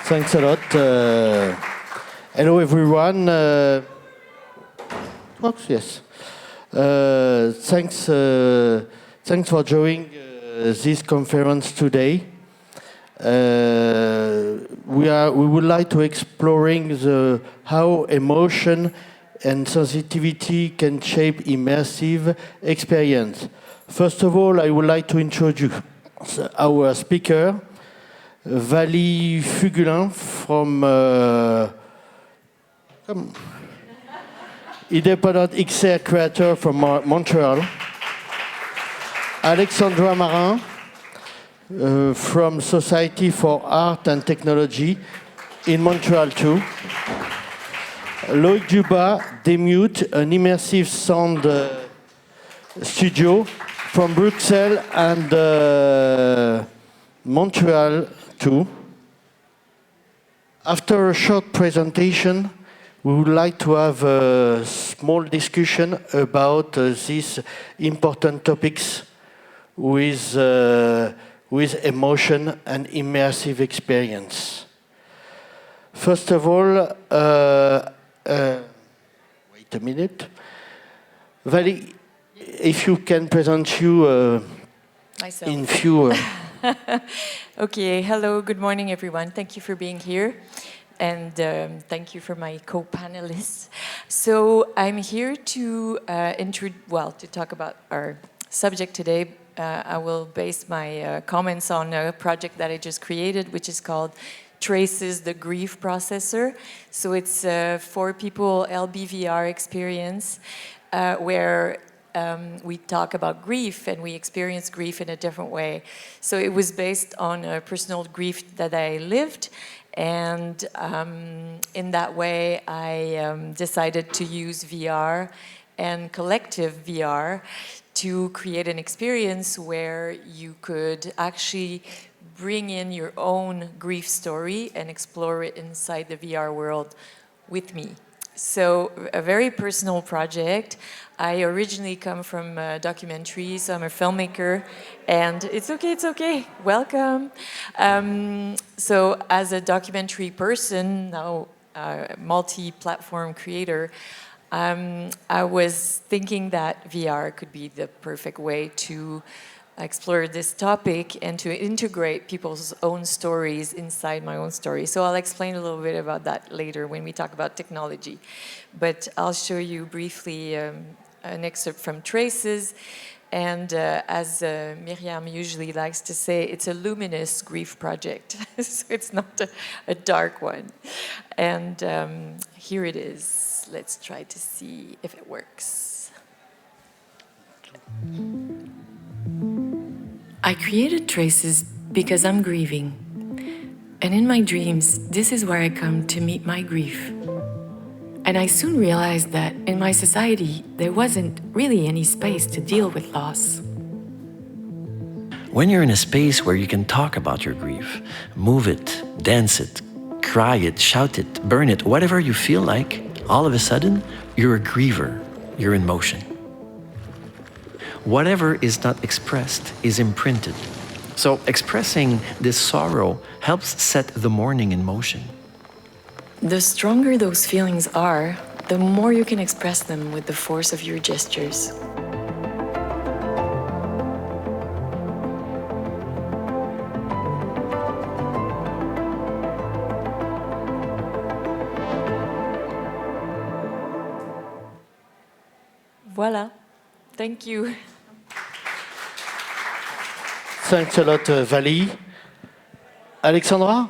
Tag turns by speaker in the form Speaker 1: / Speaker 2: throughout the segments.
Speaker 1: Thanks a lot. Hello, everyone. Yes. Thanks for joining this conference today. We would like to exploring how emotion and sensitivity can shape immersive experience. First of all, I would like to introduce our speaker, Vali Fugulin from independent XR creator from Montreal. Alexandra Marin from Société for Art and Technology in Montreal too. Loïc Dubois, Demute, an immersive sound studio from Brussels and Montreal too. After a short presentation, we would like to have a small discussion about these important topics with emotion and immersive experience. First of all, wait a minute. Vali, if you can present you
Speaker 2: myself
Speaker 1: in few.
Speaker 2: Okay, hello, good morning everyone. Thank you for being here. And thank you for my co-panelists. So I'm here to talk about our subject today. I will base my comments on a project that I just created, which is called Traces, the Grief Processor. So it's for people LBVR experience, where we talk about grief and we experience grief in a different way. So it was based on a personal grief that I lived. And in that way, I decided to use VR and collective VR to create an experience where you could actually bring in your own grief story and explore it inside the VR world with me. So a very personal project. I originally come from documentaries, so I'm a filmmaker, and it's okay, welcome. So as a documentary person, now multi-platform creator, I was thinking that VR could be the perfect way to explore this topic and to integrate people's own stories inside my own story. So I'll explain a little bit about that later when we talk about technology. But I'll show you briefly an excerpt from Traces. And as Myriam usually likes to say, it's a luminous grief project. So it's not a dark one. And here it is. Let's try to see if it works. I created Traces because I'm grieving. And in my dreams, this is where I come to meet my grief. And I soon realized that in my society, there wasn't really any space to deal with loss.
Speaker 3: When you're in a space where you can talk about your grief, move it, dance it, cry it, shout it, burn it, whatever you feel like, all of a sudden, you're a griever, you're in motion. Whatever is not expressed is imprinted. So expressing this sorrow helps set the mourning in motion.
Speaker 2: The stronger those feelings are, the more you can express them with the force of your gestures. Voila. Thank you.
Speaker 1: Thanks a lot, Vali. Alexandra,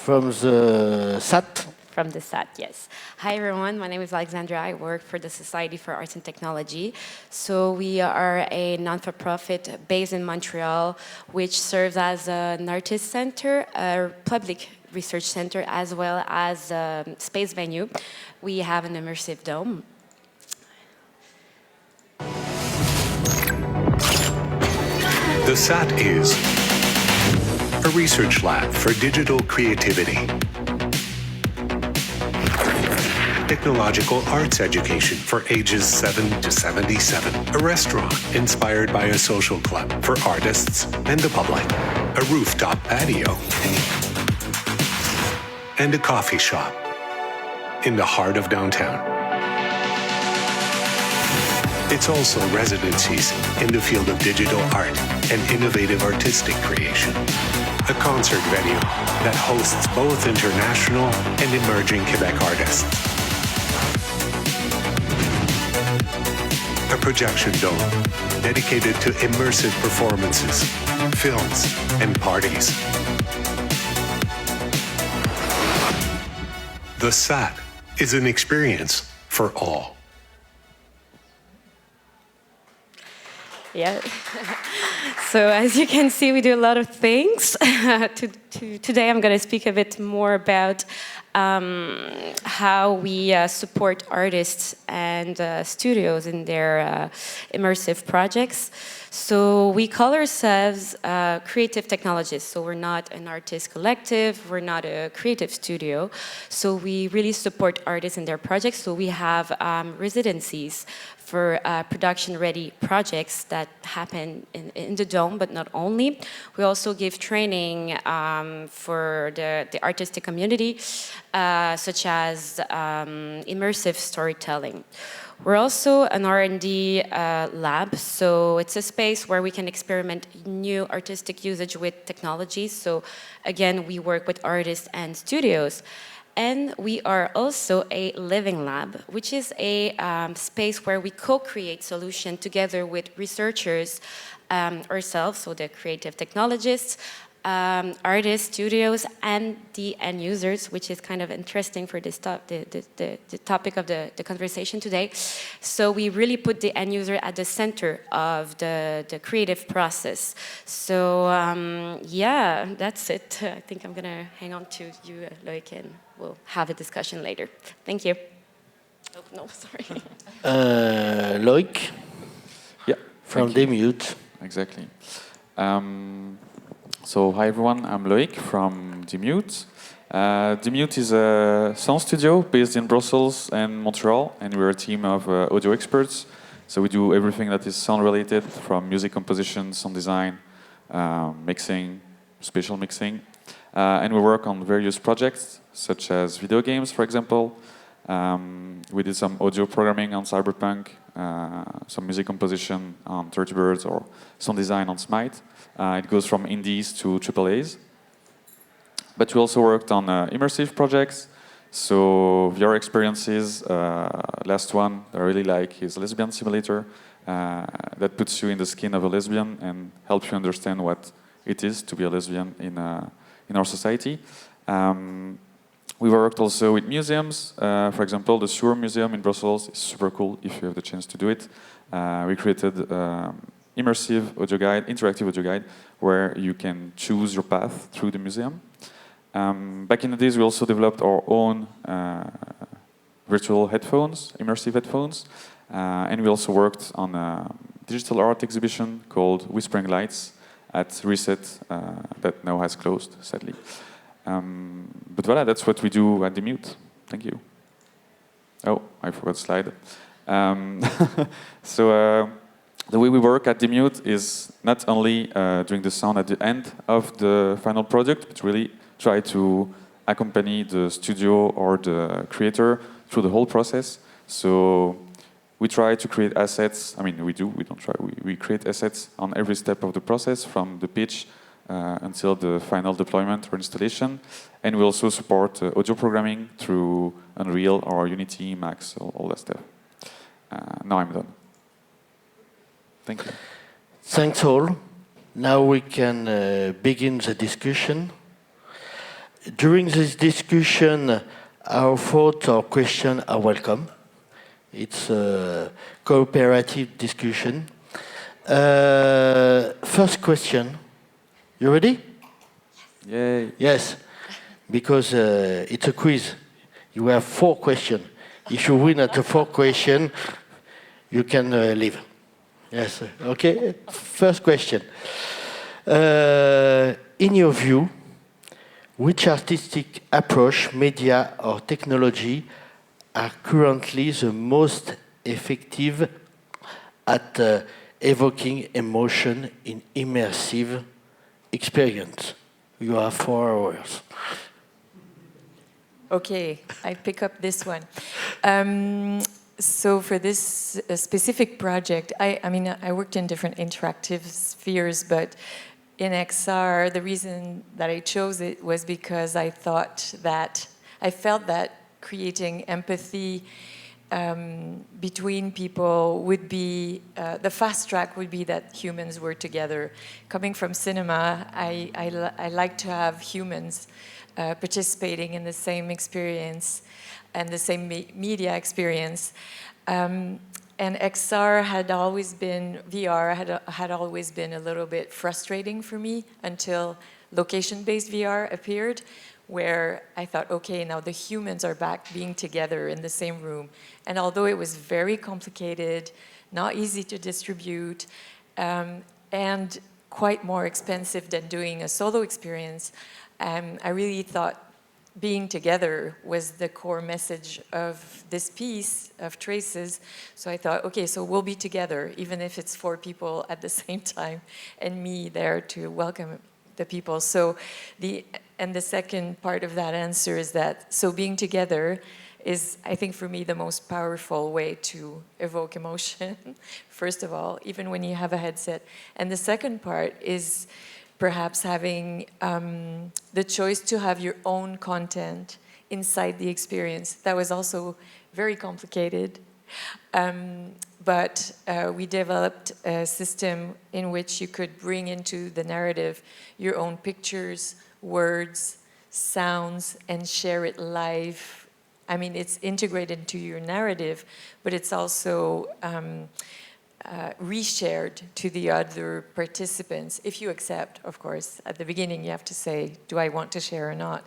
Speaker 1: from the SAT.
Speaker 4: From the SAT, yes. Hi, everyone. My name is Alexandra. I work for the Society for Arts and Technology. So we are a non-for-profit based in Montreal, which serves as an artist center, a public research center, as well as a space venue. We have an immersive dome.
Speaker 5: The SAT is a research lab for digital creativity, technological arts education for ages 7 to 77, a restaurant inspired by a social club for artists and the public, a rooftop patio, and a coffee shop in the heart of downtown. It's also residencies in the field of digital art and innovative artistic creation. A concert venue that hosts both international and emerging Quebec artists. A projection dome dedicated to immersive performances, films, and parties. The SAT is an experience for all.
Speaker 4: Yeah. So as you can see, we do a lot of things. Today I'm going to speak a bit more about how we support artists and studios in their immersive projects. So we call ourselves creative technologists. So we're not an artist collective, we're not a creative studio. So we really support artists in their projects. So we have residencies for production-ready projects that happen in the Dome, but not only. We also give training for the artistic community, such as immersive storytelling. We're also an R&D lab, so it's a space where we can experiment new artistic usage with technologies. So again, we work with artists and studios. And we are also a living lab, which is a space where we co-create solutions together with researchers ourselves, so the creative technologists, artists, studios, and the end users, which is kind of interesting for this the topic of the conversation today. So we really put the end user at the center of the creative process. So yeah, that's it. I think I'm gonna hang on to you, Loïc, and we'll have a discussion later. Thank you. Oh, no, sorry.
Speaker 1: Loïc?
Speaker 6: Yeah.
Speaker 1: From Demute.
Speaker 6: Exactly. So hi everyone, I'm Loïc from Demute. Demute is a sound studio based in Brussels and Montreal, and we're a team of audio experts. So we do everything that is sound related, from music composition, sound design, mixing, spatial mixing. And we work on various projects, such as video games, for example. We did some audio programming on Cyberpunk, some music composition on 30 Birds, or sound design on Smite. It goes from indies to AAAs. But we also worked on immersive projects. So VR experiences, last one that I really like is Lesbian Simulator, that puts you in the skin of a lesbian and helps you understand what it is to be a lesbian in our society. We worked also with museums. For example, the Sewer Museum in Brussels is super cool if you have the chance to do it. We created immersive audio guide, interactive audio guide, where you can choose your path through the museum. Back in the days, we also developed our own virtual headphones, immersive headphones, and we also worked on a digital art exhibition called Whispering Lights at Reset that now has closed, sadly. But voilà, that's what we do at Demute. Thank you. Oh, I forgot a slide. So the way we work at Demute is not only doing the sound at the end of the final product, but really try to accompany the studio or the creator through the whole process. So we try to create assets. I mean, we don't try. We create assets on every step of the process, from the pitch until the final deployment or installation. And we also support audio programming through Unreal or Unity, Max, all that stuff. Now I'm done. Thank you.
Speaker 1: Thanks all. Now we can begin the discussion. During this discussion, our thoughts or questions are welcome. It's a cooperative discussion. First question. You ready?
Speaker 6: Yay.
Speaker 1: Yes, because it's a quiz. You have 4 questions. If you win at the 4th question, you can leave. Yes, okay. First question. In your view, which artistic approach, media or technology are currently the most effective at evoking emotion in immersive experience? You have 4 hours.
Speaker 2: Okay, I pick up this one. So for this specific project, I mean, I worked in different interactive spheres, but in XR, the reason that I chose it was because I felt that creating empathy between people would be, the fast track would be that humans were together. Coming from cinema, I like to have humans participating in the same experience and the same media experience. And XR had always been, VR had always been a little bit frustrating for me until location-based VR appeared, where I thought, okay, now the humans are back being together in the same room. And although it was very complicated, not easy to distribute, and quite more expensive than doing a solo experience, I really thought being together was the core message of this piece of Traces. So I thought, okay, so we'll be together, even if it's 4 people at the same time, and me there to welcome the people. So the second part of that answer is that, so being together is, I think for me, the most powerful way to evoke emotion, first of all, even when you have a headset. And the second part is perhaps having the choice to have your own content inside the experience. That was also very complicated. But we developed a system in which you could bring into the narrative your own pictures, words, sounds, and share it live. I mean, it's integrated into your narrative, but it's also reshared to the other participants, if you accept, of course. At the beginning, you have to say, do I want to share or not?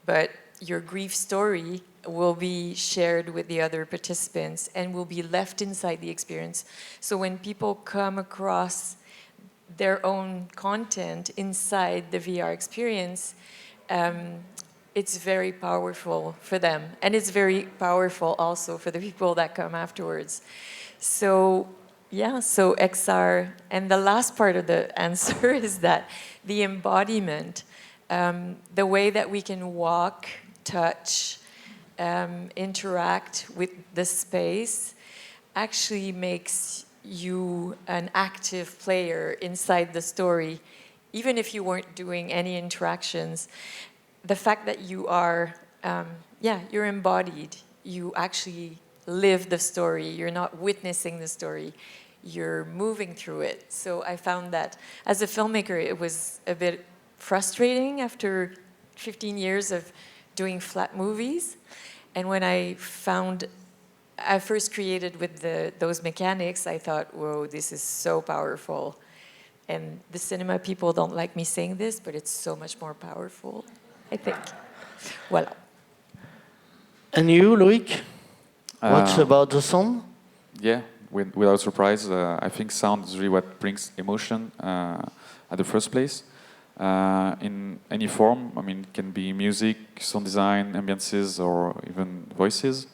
Speaker 2: But your grief story will be shared with the other participants and will be left inside the experience. So when people come across their own content inside the VR experience, it's very powerful for them. And it's very powerful also for the people that come afterwards. So yeah, so XR, and the last part of the answer is that the embodiment, the way that we can walk, touch, interact with the space actually makes you an active player inside the story, even if you weren't doing any interactions. The fact that you are, you're embodied, you actually live the story, you're not witnessing the story, you're moving through it. So I found that as a filmmaker, it was a bit frustrating after 15 years of doing flat movies. And when I first created with those mechanics, I thought, whoa, this is so powerful. And the cinema people don't like me saying this, but it's so much more powerful, I think. Voilà.
Speaker 1: And you, Loïc? What about the sound?
Speaker 6: Yeah, without surprise, I think sound is really what brings emotion at the first place. In any form, I mean, it can be music, sound design, ambiances, or even voices.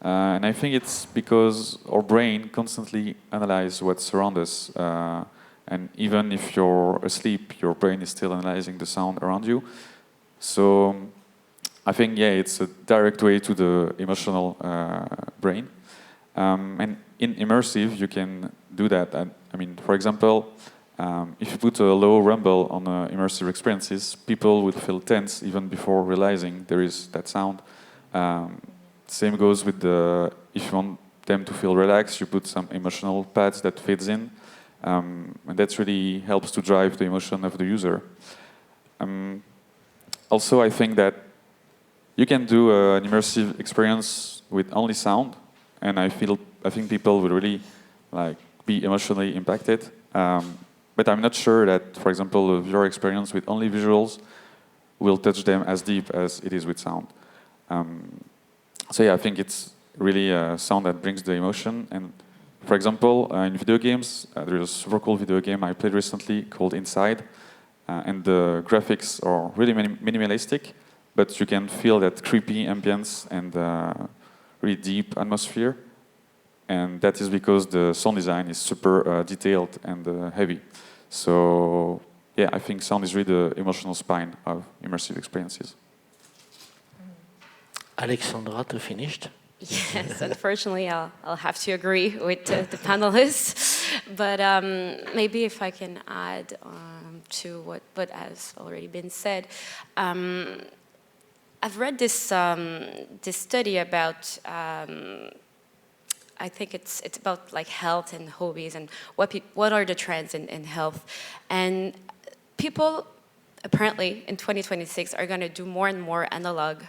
Speaker 6: And I think it's because our brain constantly analyzes what's around us. And even if you're asleep, your brain is still analyzing the sound around you. So I think, yeah, it's a direct way to the emotional brain. And in Immersive, you can do that. I mean, for example, if you put a low rumble on immersive experiences, people will feel tense even before realizing there is that sound. Same goes with if you want them to feel relaxed, you put some emotional pads that fades in. And that really helps to drive the emotion of the user. Also, I think that you can do an immersive experience with only sound, and I think people will really be emotionally impacted. But I'm not sure that, for example, a VR experience with only visuals will touch them as deep as it is with sound. So yeah, I think it's really sound that brings the emotion. And for example, in video games, there's a super cool video game I played recently called Inside. And the graphics are really minimalistic, but you can feel that creepy ambience and really deep atmosphere. And that is because the sound design is super detailed and heavy. So yeah, I think sound is really the emotional spine of immersive experiences.
Speaker 1: Alexandra to finish.
Speaker 4: Yes, unfortunately, I'll have to agree with the panelists. But maybe if I can add to what has already been said. I've read this study about, I think it's about like health and hobbies and what are the trends in health. And people apparently in 2026 are going to do more and more analog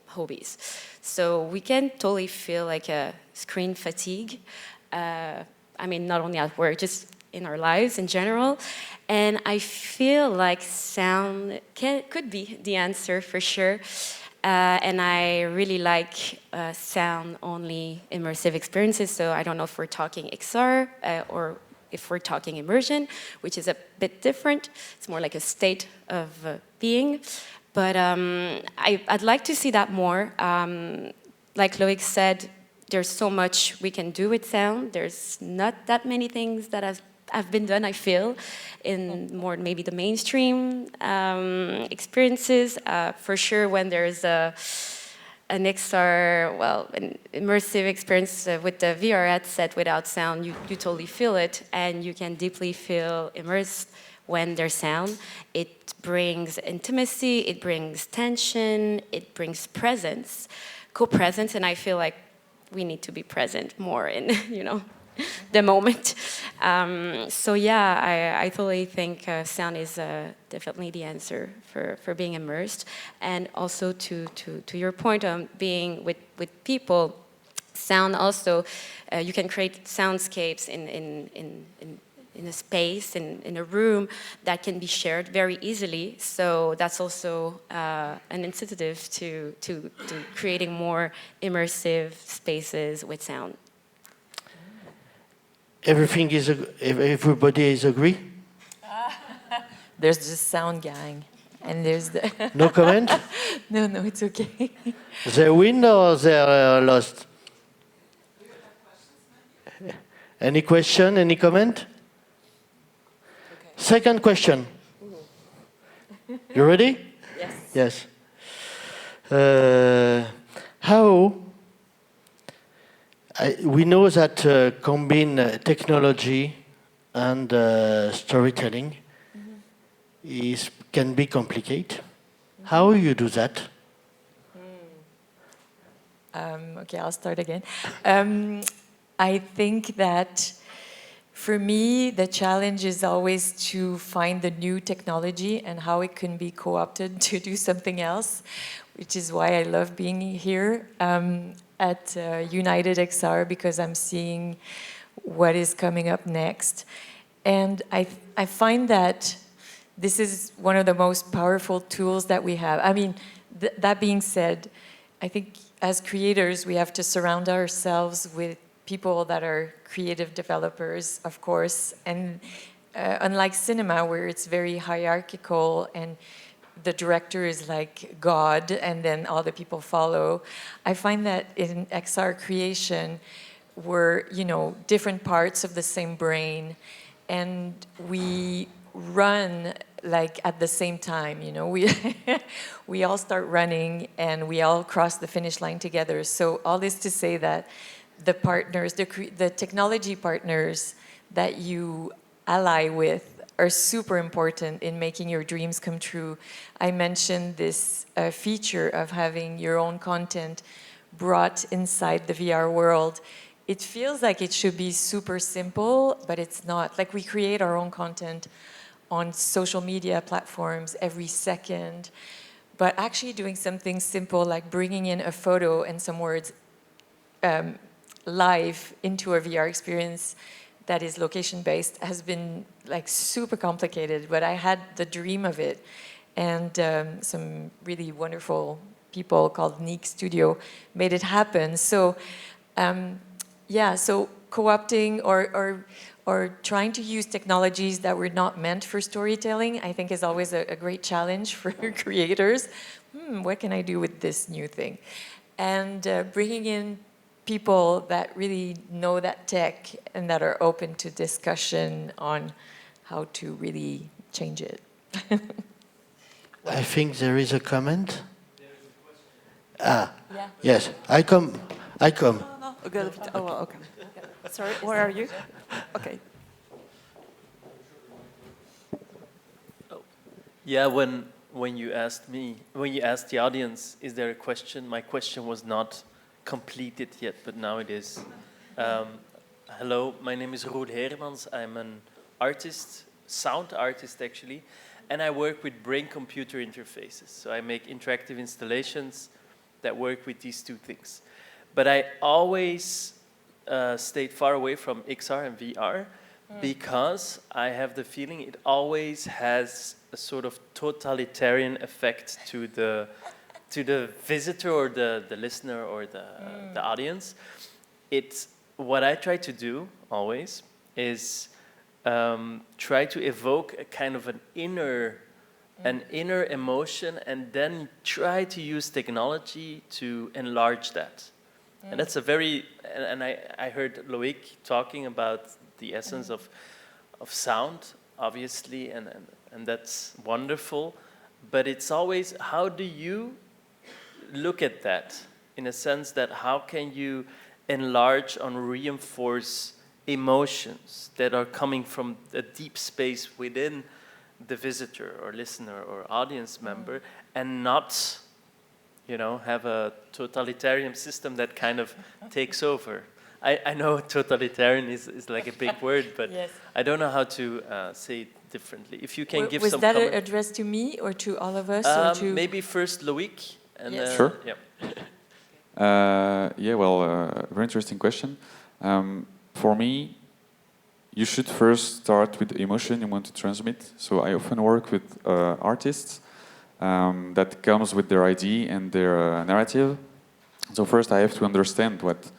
Speaker 4: hobbies. So we can totally feel like a screen fatigue. I mean, not only at work, just in our lives in general. And I feel like sound could be the answer for sure. And I really like sound-only immersive experiences. So I don't know if we're talking XR or if we're talking immersion, which is a bit different. It's more like a state of being. But I'd like to see that more. Like Loïc said, there's so much we can do with sound. There's not that many things that have been done, I feel, in more maybe the mainstream experiences. For sure, when there's an XR, well, an immersive experience with the VR headset without sound, you totally feel it, and you can deeply feel immersed when there's sound. It brings intimacy, it brings tension, it brings presence, co-presence, and I feel like we need to be present more in, the moment. So yeah, I totally think sound is definitely the answer for being immersed. And also to your point on being with people, sound also, you can create soundscapes in a space, in a room that can be shared very easily. So that's also an incentive to creating more immersive spaces with sound.
Speaker 1: Everybody is agree?
Speaker 2: There's the sound gang, and there's the...
Speaker 1: No comment?
Speaker 2: No, it's okay.
Speaker 1: They win or they lost? Any question, any comment? Okay. Second question. You ready?
Speaker 2: Yes.
Speaker 1: Yes. We know that combine technology and storytelling can be complicated. How you do that?
Speaker 2: Okay, I'll start again. I think that for me, the challenge is always to find the new technology and how it can be co-opted to do something else, which is why I love being here at United XR, because I'm seeing what is coming up next. And I find that this is one of the most powerful tools that we have. I mean, that being said, I think as creators, we have to surround ourselves with people that are creative developers, of course. And unlike cinema, where it's very hierarchical and the director is like God, and then all the people follow. I find that in XR creation, we're, different parts of the same brain, and we run like at the same time, we all start running and we all cross the finish line together. So all this to say that the partners, the technology partners that you ally with are super important in making your dreams come true. I mentioned this feature of having your own content brought inside the VR world. It feels like it should be super simple, but it's not. Like, we create our own content on social media platforms every second, but actually doing something simple like bringing in a photo and some words live into a VR experience that is location-based has been like super complicated, but I had the dream of it. And some really wonderful people called NUMIX Studio made it happen. So so co-opting or trying to use technologies that were not meant for storytelling, I think is always a great challenge for creators. What can I do with this new thing? And bringing in people that really know that tech and that are open to discussion on how to really change it.
Speaker 1: I think there is a comment.
Speaker 2: Yeah.
Speaker 1: Yes, I come.
Speaker 7: No, okay. Oh, well, okay. Sorry, where are you? Okay.
Speaker 8: Yeah, when you asked me, when you asked the audience, is there a question? My question was not completed yet, but now it is. Hello, my name is Roel Hermans. I'm an artist, sound artist actually, and I work with brain-computer interfaces. So I make interactive installations that work with these two things. But I always stayed far away from XR and VR because I have the feeling it always has a sort of totalitarian effect to the visitor or the listener or the audience. It's what I try to do always is try to evoke a kind of an inner emotion and then try to use technology to enlarge that. And that's a very, and I heard Loïc talking about the essence of sound, obviously, and that's wonderful. But it's always, how do you look at that in a sense that how can you enlarge and reinforce emotions that are coming from a deep space within the visitor or listener or audience member and not, you know, have a totalitarian system that kind of takes over. I know totalitarian is like a big word, but
Speaker 2: Yes.
Speaker 8: I don't know how to say it differently. If you can give
Speaker 2: was
Speaker 8: some
Speaker 2: that
Speaker 8: comment.
Speaker 2: addressed to me or to all of us? Or to
Speaker 8: Maybe first Loïc and
Speaker 2: Yes.
Speaker 8: then
Speaker 6: Sure.
Speaker 8: yeah.
Speaker 6: Yeah, well, very interesting question. For me, you should first start with the emotion you want to transmit. So I often work with artists that comes with their idea and their narrative. So first I have to understand what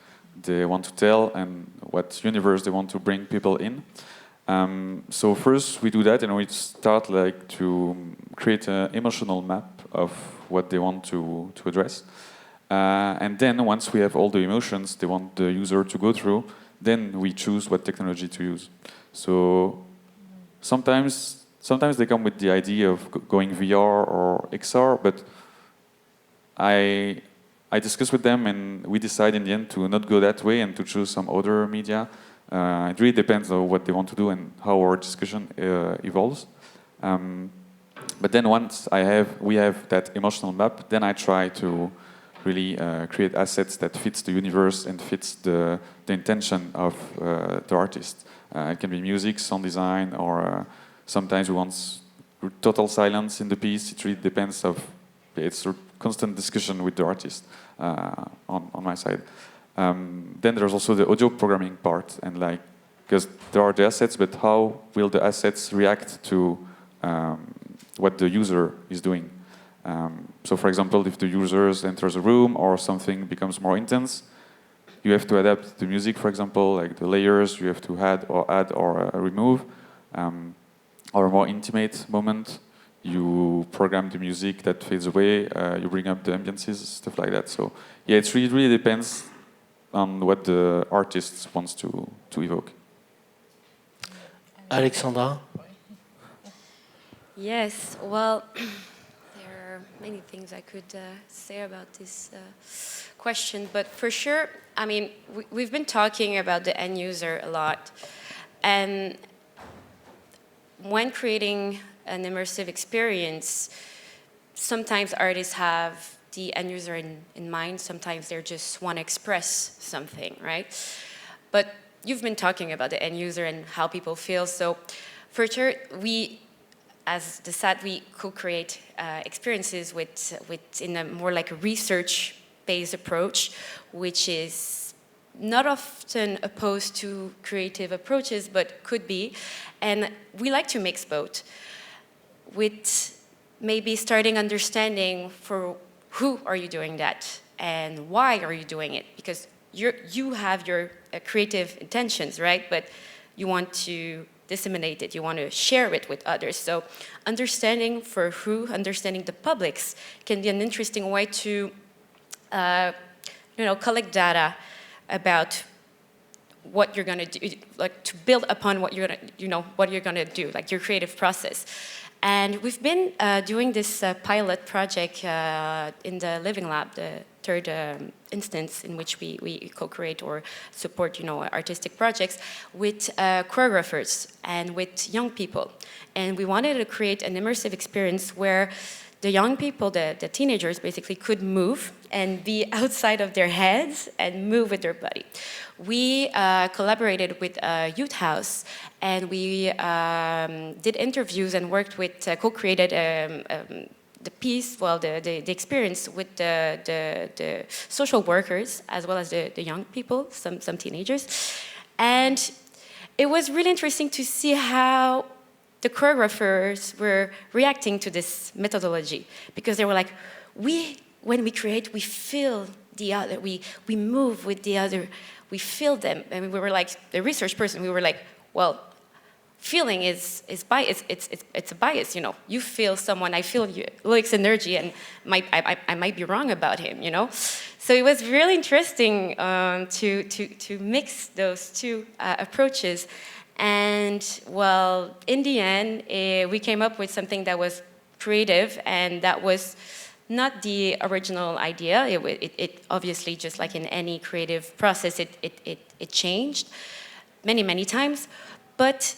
Speaker 6: they want to tell and what universe they want to bring people in. So first we do that and we start like to create an emotional map of what they want to address. And then once we have all the emotions they want the user to go through, then we choose what technology to use. So sometimes they come with the idea of going VR or XR, but I discuss with them and we decide in the end to not go that way and to choose some other media. It really depends on what they want to do and how our discussion evolves. But then once we have that emotional map, then I try to really create assets that fits the universe and fits the intention of the artist. It can be music, sound design, or sometimes we want total silence in the piece. It really depends of, it's a constant discussion with the artist on my side. Then there's also the audio programming part, and like, because there are the assets, but how will the assets react to what the user is doing? So for example, if the users enters a room or something becomes more intense, you have to adapt the music, for example, like the layers you have to add or remove. Or a more intimate moment, you program the music that fades away, you bring up the ambiances, stuff like that. So yeah, it really depends on what the artist wants to evoke.
Speaker 1: Alexandra?
Speaker 4: Yes, well, there are many things I could say about this question, but for sure, I mean, we've been talking about the end user a lot, and when creating an immersive experience, sometimes artists have the end user in mind, sometimes they just want to express something, right? But you've been talking about the end user and how people feel, so for sure, we, as the SAT, we co-create experiences in a more like a research-based approach, which is not often opposed to creative approaches, but could be. And we like to mix both, with maybe starting understanding for who are you doing that and why are you doing it? Because you have your creative intentions, right? But you want to disseminate it, you want to share it with others. So understanding for who, understanding the publics can be an interesting way to collect data about what you're gonna do, like to build upon what you're gonna, what you're gonna do, like your creative process. And we've been doing this pilot project in the Living Lab, the third instance in which we co-create or support, artistic projects with choreographers and with young people. And we wanted to create an immersive experience where the young people, the teenagers basically could move and be outside of their heads and move with their body. We collaborated with a youth house, and we did interviews and worked with, co-created the piece, well, the experience with the social workers as well as the young people, some teenagers. And it was really interesting to see how the choreographers were reacting to this methodology, because they were like, when we create, we feel the other, we move with the other, we feel them. And we were like, the research person, we were like, well, feeling is bias, it's a bias, You feel someone, I feel Loïc's energy, and I might be wrong about him, So it was really interesting to mix those two approaches. And well, in the end, we came up with something that was creative, and that was not the original idea. It obviously, just like in any creative process, it changed many times. But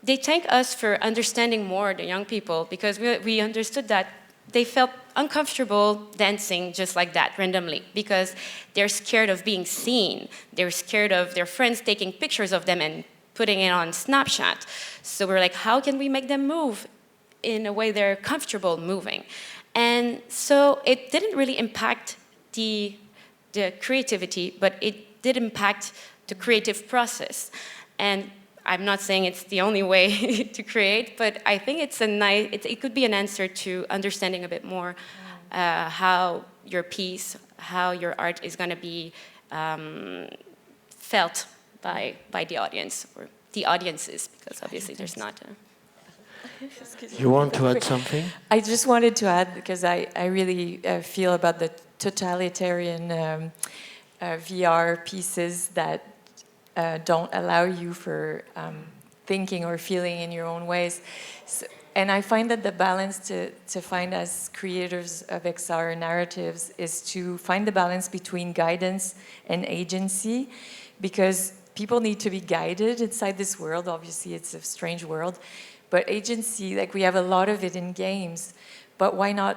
Speaker 4: they thank us for understanding more the young people, because we understood that they felt uncomfortable dancing just like that randomly, because they're scared of being seen. They're scared of their friends taking pictures of them and putting it on Snapchat. So we're like, how can we make them move in a way they're comfortable moving? And so it didn't really impact the creativity, but it did impact the creative process. And I'm not saying it's the only way to create, but I think it's it could be an answer to understanding a bit more how your piece, how your art is going to be felt by the audience, or the audiences, because obviously there's not a...
Speaker 1: You want to add something?
Speaker 2: I just wanted to add, because I really feel about the totalitarian VR pieces that don't allow you for thinking or feeling in your own ways. So, and I find that the balance to find as creators of XR narratives is to find the balance between guidance and agency, because people need to be guided inside this world. Obviously, it's a strange world. But agency, like we have a lot of it in games, but why not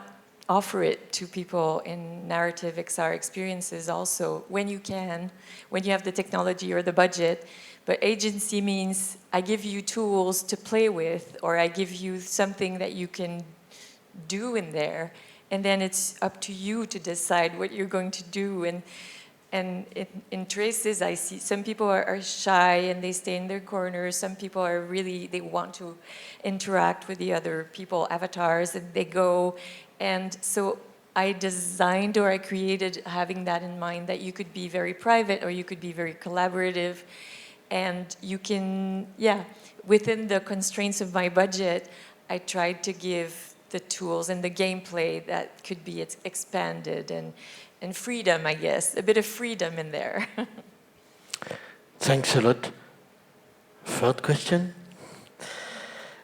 Speaker 2: offer it to people in narrative XR experiences also, when you can, when you have the technology or the budget. But agency means I give you tools to play with, or I give you something that you can do in there, and then it's up to you to decide what you're going to do. And in Traces, I see some people are shy and they stay in their corners. Some people are really, they want to interact with the other people, avatars, and they go. And so I designed, or I created, having that in mind, that you could be very private or you could be very collaborative. And you can, within the constraints of my budget, I tried to give the tools and the gameplay that could be expanded, and freedom, I guess, a bit of freedom in there.
Speaker 1: Thanks a lot. Third question.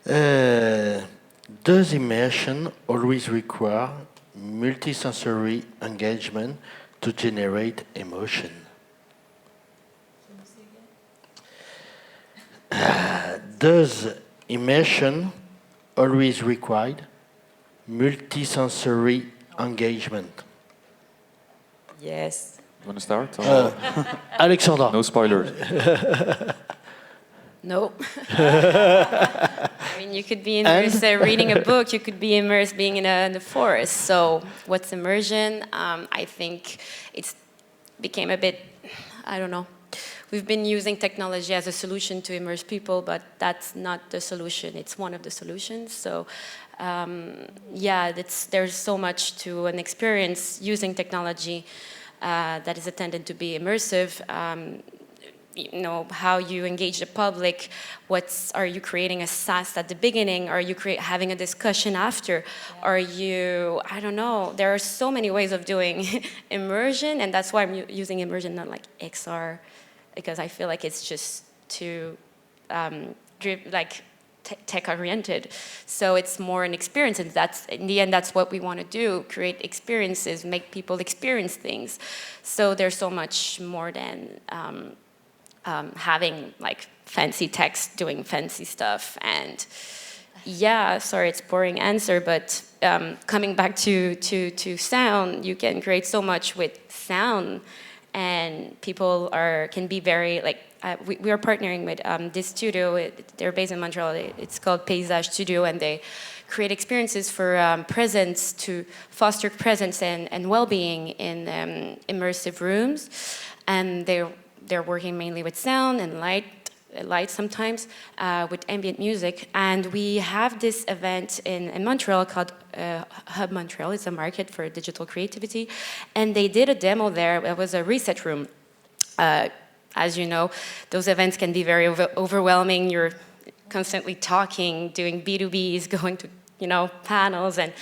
Speaker 1: Does immersion always require multisensory engagement to generate emotion? Does immersion always require multisensory engagement?
Speaker 2: Yes.
Speaker 6: You want to start?
Speaker 1: Alexandra.
Speaker 6: No spoilers.
Speaker 4: No. I mean, you could be immersed reading a book, you could be immersed being in the forest. So what's immersion? I think it's became a bit, I don't know. We've been using technology as a solution to immerse people, but that's not the solution. It's one of the solutions. So there's so much to an experience using technology that is intended to be immersive. How you engage the public. Are you creating a SAS at the beginning? Are you having a discussion after? Are you, I don't know. There are so many ways of doing immersion, and that's why I'm using immersion, not like XR because I feel like it's just too tech-oriented. So it's more an experience, and that's, in the end, that's what we want to do, create experiences, make people experience things. So there's so much more than having like fancy text doing fancy stuff. And yeah, sorry, it's a boring answer, but coming back to sound, you can create so much with sound, and people can be very like, we are partnering with this studio. They're based in Montreal. It's called Paysage Studio, and they create experiences for presence, to foster presence and well-being in immersive rooms. And they're working mainly with sound and light sometimes, with ambient music. And we have this event in Montreal called Hub Montreal. It's a market for digital creativity. And they did a demo there. It was a reset room. As you know, those events can be very overwhelming. You're constantly talking, doing B2Bs, going to, panels, and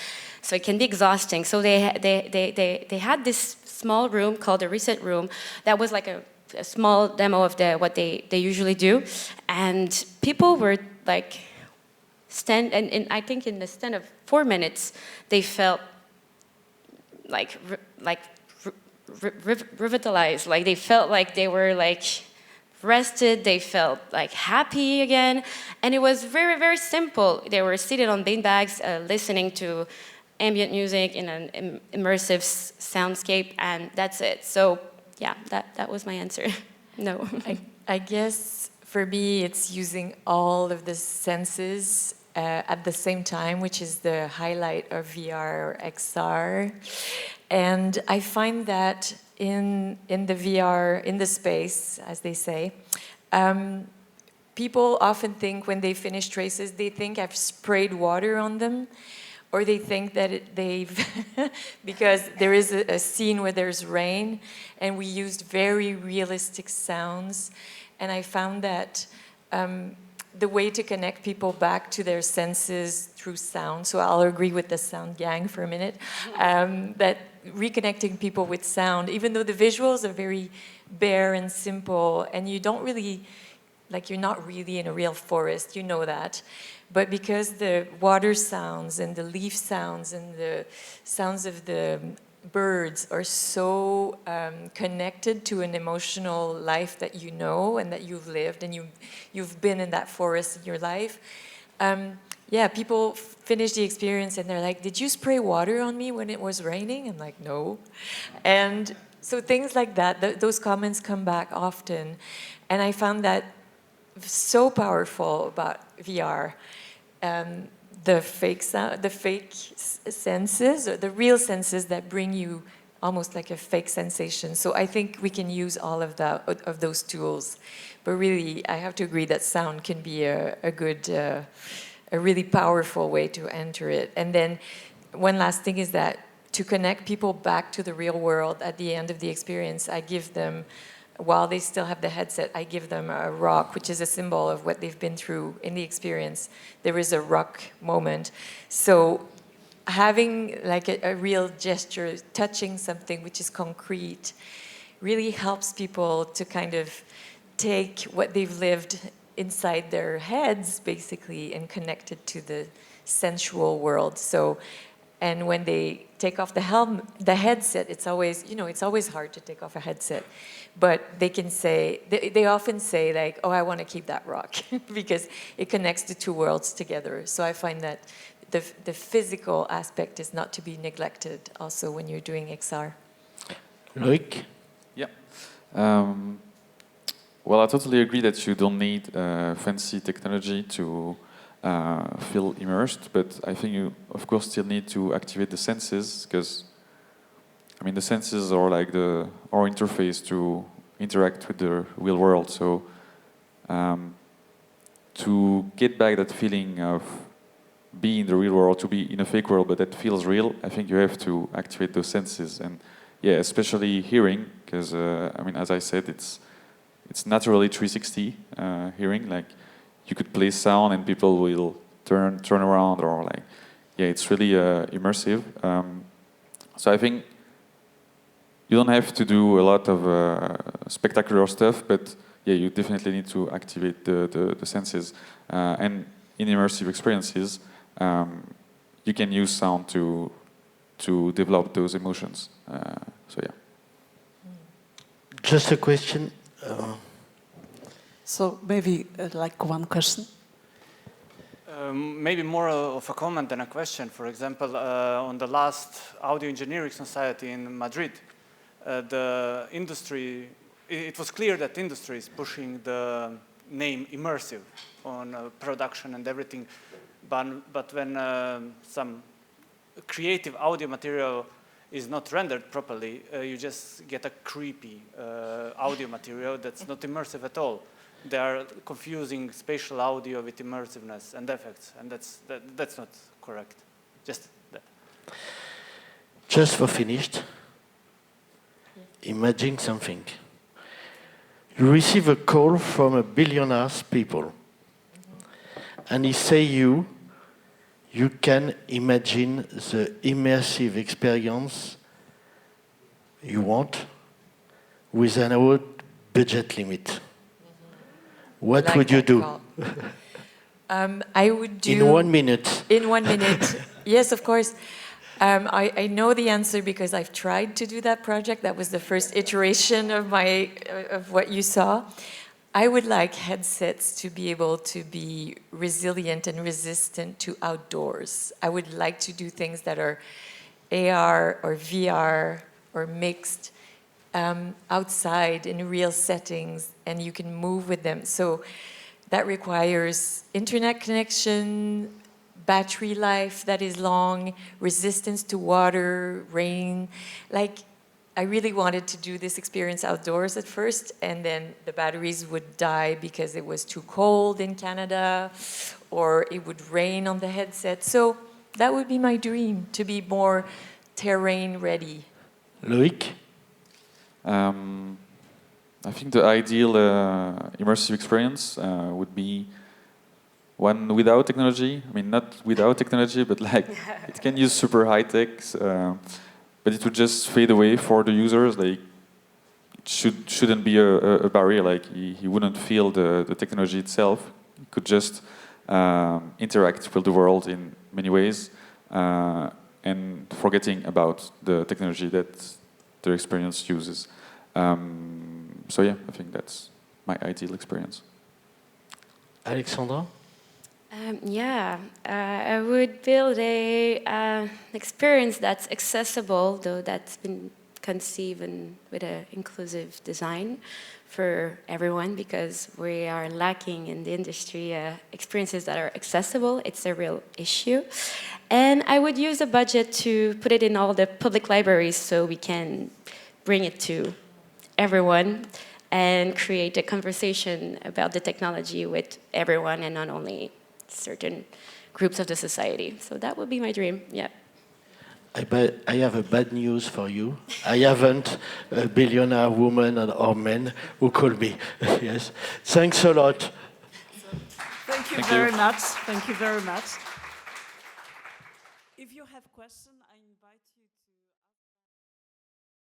Speaker 4: so it can be exhausting. So they had this small room called a reset room that was like a small demo of what they usually do, and people were like and I think in the stand of 4 minutes they felt revitalized, like they felt like they were like rested, they felt like happy again, and it was very, very simple. They were seated on beanbags, listening to ambient music in an immersive soundscape, and that's it. So yeah, that was my answer. No.
Speaker 2: I guess for me it's using all of the senses at the same time, which is the highlight of VR or XR. And I find that in the VR, in the space, as they say, people often think when they finish traces, they think I've sprayed water on them, or they think that they've, because there is a scene where there's rain, and we used very realistic sounds, and I found that the way to connect people back to their senses through sound, so I'll agree with the sound gang for a minute, that reconnecting people with sound, even though the visuals are very bare and simple, and you don't really, like you're not really in a real forest, you know that, but because the water sounds and the leaf sounds and the sounds of the birds are so connected to an emotional life that you know and that you've lived, and you've been in that forest in your life. Yeah, people finish the experience and they're like, did you spray water on me when it was raining? I'm like, no. And so things like that, those comments come back often. And I found that so powerful about VR. The fake sound, the fake senses, or the real senses that bring you almost like a fake sensation. So I think we can use all of those tools. But really, I have to agree that sound can be a good, a really powerful way to enter it. And then one last thing is that to connect people back to the real world at the end of the experience, I give them, while they still have the headset, I give them a rock, which is a symbol of what they've been through in the experience. There is a rock moment. So having like a real gesture, touching something which is concrete, really helps people to kind of take what they've lived inside their heads, basically, and connect it to the sensual world. So, and when they take off the headset, it's always, it's always hard to take off a headset. But they can say, they often say like, oh, I want to keep that rock because it connects the two worlds together. So I find that the physical aspect is not to be neglected also when you're doing XR.
Speaker 1: Loïc?
Speaker 6: Yeah. Well, I totally agree that you don't need fancy technology to feel immersed, but I think you, of course, still need to activate the senses, because, I mean, the senses are like our interface to interact with the real world. So to get back that feeling of being in the real world, to be in a fake world, but that feels real, I think you have to activate those senses. And yeah, especially hearing, because, I mean, as I said, it's naturally 360 hearing. Like, you could play sound and people will turn around, or like, yeah, it's really immersive. So I think you don't have to do a lot of spectacular stuff, but yeah, you definitely need to activate the senses. And in immersive experiences, you can use sound to develop those emotions. So yeah.
Speaker 1: Just a question.
Speaker 7: So maybe like one question.
Speaker 9: Maybe more of a comment than a question. For example, on the last Audio Engineering Society in Madrid, the industry, it was clear that industry is pushing the name immersive on production and everything. But when some creative audio material is not rendered properly, you just get a creepy audio material that's not immersive at all. They are confusing spatial audio with immersiveness and effects, and that's not correct. Just that.
Speaker 1: Just for finished, imagine something. You receive a call from a billionaire people, and he say you can imagine the immersive experience you want without budget limit. What
Speaker 2: Like
Speaker 1: would you
Speaker 2: that
Speaker 1: do?
Speaker 2: call. I would do...
Speaker 1: In 1 minute.
Speaker 2: In 1 minute. Yes, of course. I know the answer because I've tried to do that project. That was the first iteration of what you saw. I would like headsets to be able to be resilient and resistant to outdoors. I would like to do things that are AR or VR or mixed outside in real settings, and you can move with them. So that requires internet connection, battery life that is long, resistance to water, rain. Like, I really wanted to do this experience outdoors at first, and then the batteries would die because it was too cold in Canada, or it would rain on the headset. So that would be my dream, to be more terrain ready.
Speaker 1: Loïc?
Speaker 6: I think the ideal immersive experience would be one without technology. I mean, not without technology, but like it can use super high tech, but it would just fade away for the users. Like, it shouldn't be a barrier. Like, he wouldn't feel the technology itself. He could just interact with the world in many ways, and forgetting about the technology that their experience uses. So yeah, I think that's my ideal experience.
Speaker 1: Alexandra?
Speaker 4: I would build an experience that's accessible, though that's been conceived with an inclusive design for everyone, because we are lacking in the industry experiences that are accessible. It's a real issue. And I would use the budget to put it in all the public libraries so we can bring it to everyone and create a conversation about the technology with everyone and not only certain groups of the society. So that would be my dream, yeah.
Speaker 1: I have a bad news for you. I haven't a billionaire woman or man who call me. Yes. Thanks a lot.
Speaker 7: Thank you very much. Thank you very much. If you have questions,